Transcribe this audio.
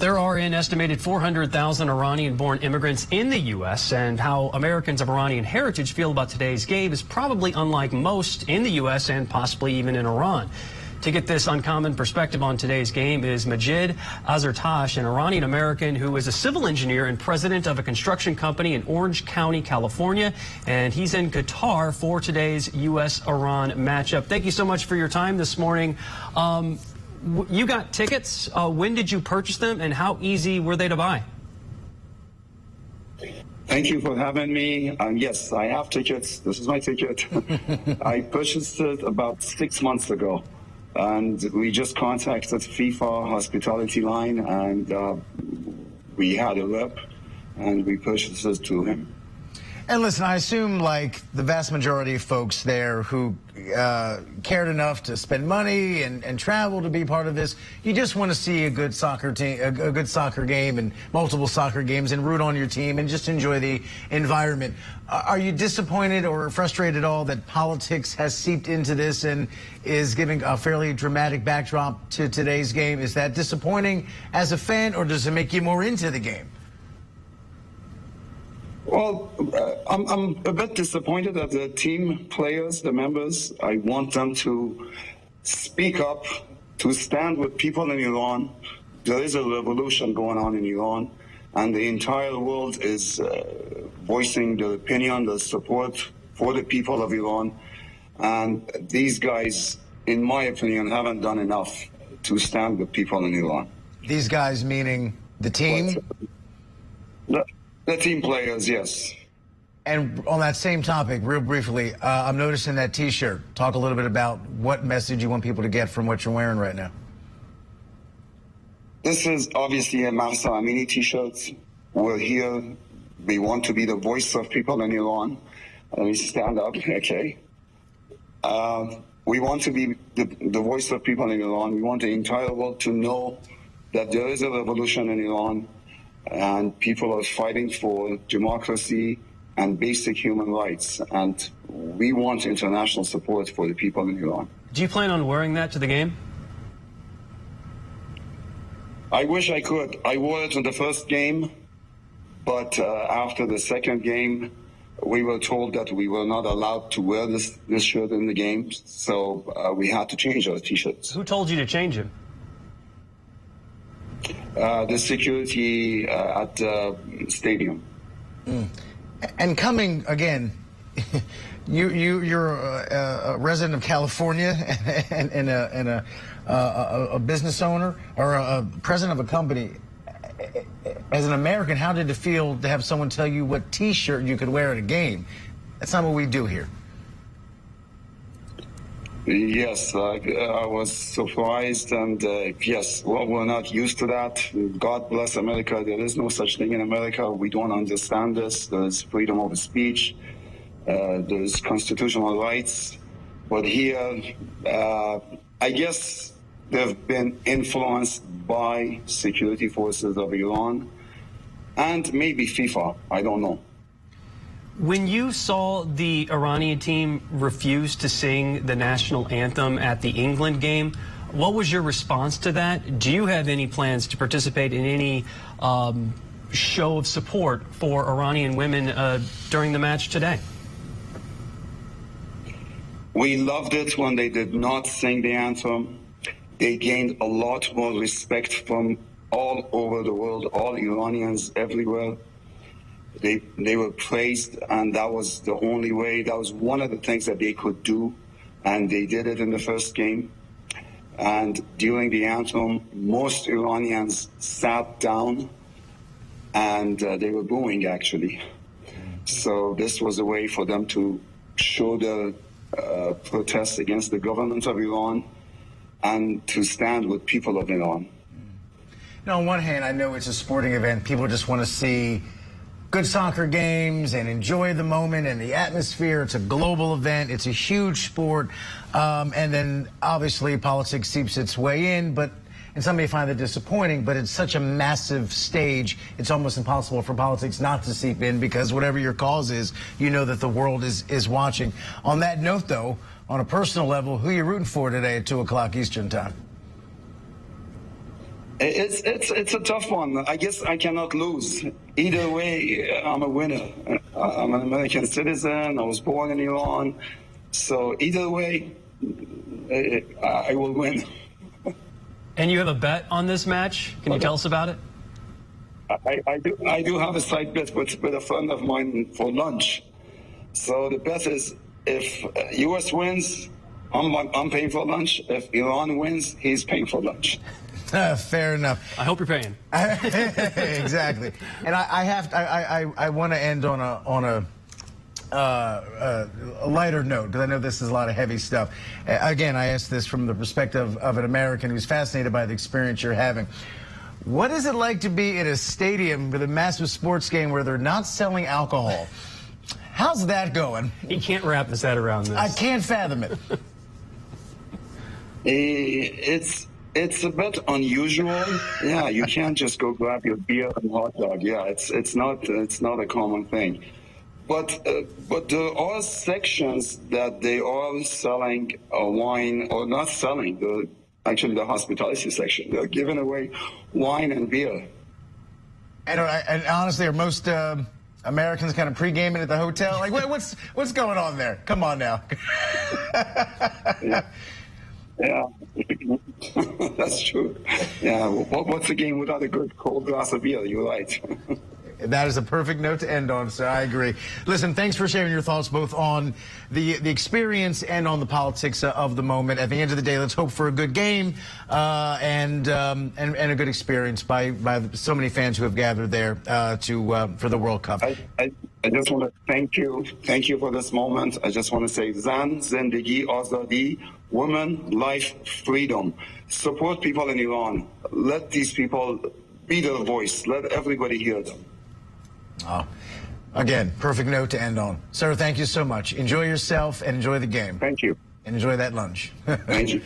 There are an estimated 400,000 Iranian-born immigrants in the U.S., and how Americans of Iranian heritage feel about today's game is probably unlike most in the U.S. and possibly even in Iran. To get this uncommon perspective on today's game is Majid Azartash, an Iranian-American who is a civil engineer and president of a construction company in Orange County, California, and he's in Qatar for today's U.S.-Iran matchup. Thank you so much for your time this morning. You got tickets. When did you purchase them, and how easy were they to buy? Thank you for having me. Yes, I have tickets. This is my ticket. I purchased it about 6 months ago, and we just contacted FIFA hospitality line, and we had a rep, and we purchased it to him. And listen, I assume, like the vast majority of folks there who cared enough to spend money and travel to be part of this, you just want to see a good soccer team, a good soccer game, and multiple soccer games, and root on your team and just enjoy the environment. Are you disappointed or frustrated at all that politics has seeped into this and is giving a fairly dramatic backdrop to today's game? Is that disappointing as a fan, or does it make you more into the game? Well, I'm a bit disappointed that the team players, the members, I want them to speak up, to stand with people in Iran. There is a revolution going on in Iran, and the entire world is voicing their opinion, their support for the people of Iran. And these guys, in my opinion, haven't done enough to stand with people in Iran. These guys meaning the team? The team players, yes. And on that same topic, real briefly, I'm noticing that T-shirt. Talk a little bit about what message you want people to get from what you're wearing right now. This is obviously a Mahsa Amini T-shirt. We're here. We want to be the voice of people in Iran. Let me stand up, okay. We want to be the voice of people in Iran. We want the entire world to know that there is a revolution in Iran, and people are fighting for democracy and basic human rights. And we want international support for the people in Iran. Do you plan on wearing that to the game? I wish I could. I wore it in the first game, but after the second game, we were told that we were not allowed to wear this shirt in the game, so we had to change our T-shirts. Who told you to change them? The security at the stadium. And coming again, you're a resident of California and a business owner or a president of a company. As an American, how did it feel to have someone tell you what T-shirt you could wear at a game? That's not what we do here. Yes, I was surprised, and yes, well, we're not used to that. God bless America. There is no such thing in America. We don't understand this. There's freedom of speech. There's constitutional rights. But here, I guess they've been influenced by security forces of Iran and maybe FIFA. I don't know. When you saw the Iranian team refuse to sing the national anthem at the England game, what was your response to that? Do you have any plans to participate in any show of support for Iranian women during the match today? We loved it when they did not sing the anthem. They gained a lot more respect from all over the world, all Iranians everywhere. They were praised, and that was the only way. That was one of the things that they could do, and they did it in the first game. And during the anthem, most Iranians sat down, and they were booing, actually. So this was a way for them to show their protest against the government of Iran and to stand with people of Iran. Now, on one hand, I know it's a sporting event. People just want to see good soccer games and enjoy the moment and the atmosphere. It's a global event. It's a huge sport. And then obviously politics seeps its way in, and some may find it disappointing, but it's such a massive stage, it's almost impossible for politics not to seep in, because whatever your cause is, you know that the world is watching. On that note, though, on a personal level, who are you rooting for today at 2 o'clock Eastern time? It's a tough one. I guess I cannot lose. Either way, I'm a winner. I'm an American citizen. I was born in Iran. So either way, I will win. And you have a bet on this match. Can you tell us about it? I do have a side bet with a friend of mine for lunch. So the bet is if U.S. wins, I'm paying for lunch. If Iran wins, he's paying for lunch. Fair enough. I hope you're paying. Exactly. And I want to end on a lighter note, because I know this is a lot of heavy stuff. Again, I ask this from the perspective of an American who's fascinated by the experience you're having. What is it like to be in a stadium with a massive sports game where they're not selling alcohol? How's that going? He can't wrap his head around this. I can't fathom it. It's a bit unusual. Yeah, you can't just go grab your beer and hot dog. Yeah, it's not a common thing. But there are sections that they are selling wine, or not selling. Actually, the hospitality section. They're giving away wine and beer. And honestly, are most Americans kind of pre-gaming at the hotel? Like, what's going on there? Come on now. Yeah, that's true. Yeah, what's a game without a good cold glass of beer? You're right. That is a perfect note to end on, so I agree. Listen, thanks for sharing your thoughts both on the experience and on the politics of the moment. At the end of the day, let's hope for a good game and a good experience by so many fans who have gathered there for the World Cup. I just want to thank you for this moment. I just want to say Zan, Zindagi, Azadi, women, life, freedom. Support people in Iran. Let these people be their voice. Let everybody hear them. Oh, again, perfect note to end on. Sir, thank you so much. Enjoy yourself and enjoy the game. Thank you. And enjoy that lunch. Thank you.